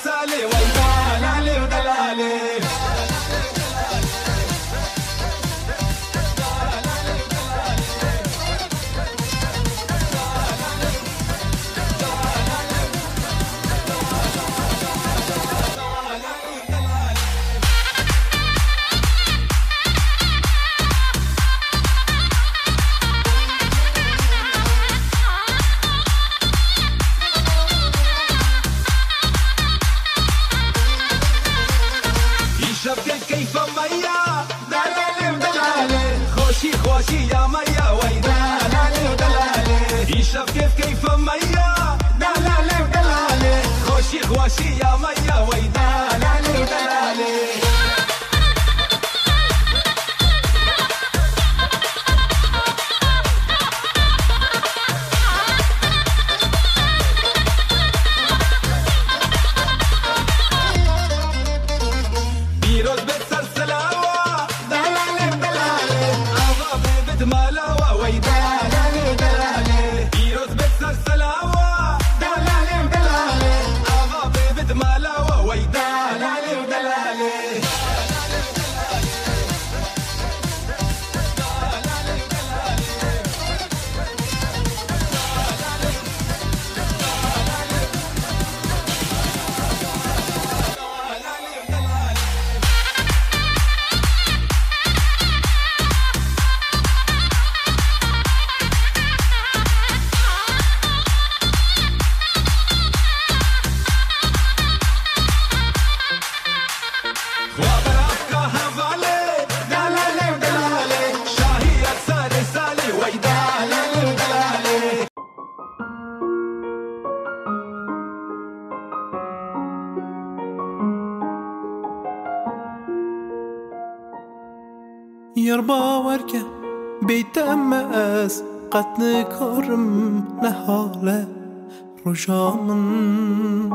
سالي ويدلالي ودلالي كيف ميا دلالي ودلالي خوشي خوشي يا ميا ويدلالي ودلالي يشرب كيف ميا دلالي ودلالي خوشي خوشي يا ميا ويدلالي ودلالي يربا وركه بيت أماس قتل كرم نهاله رجامن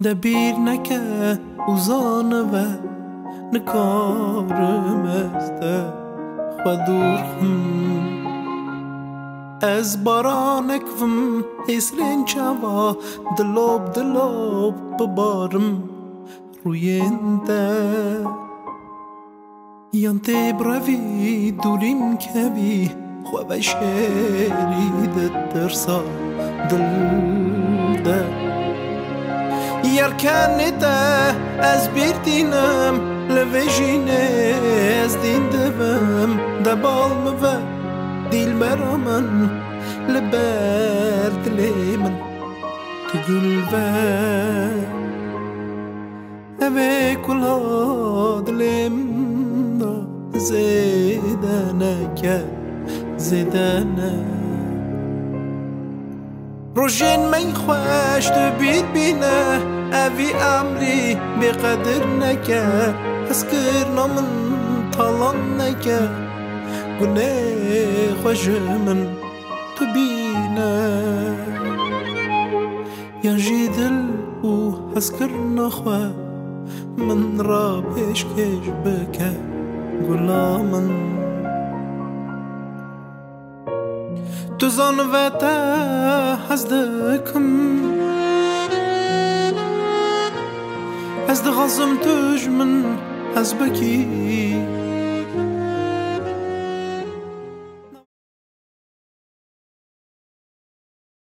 دبير نكه وزانوه نكارم استه خودورخم از بارانك فم اسرين شوا دلوب ببارم روینده يانتي برافي دوليم كبي خواب شريد الترسا دل ده يركن ده از بيردينم لفجينه از دين دفم دبال مفا ديل مرامن لبرد ليمن تقول با أبي كل هاد ليمن زيدانك زيدانا روجين ما يخواش تبيد بينا أبي أمري بقدرنك أسكرنا من طلنك قلنا خوش من تبينا يا جدل وأسكرنا خوا من رابش كيش بكا غلامن تزان وتا حزدكم حزد غزم تجمن حزبكي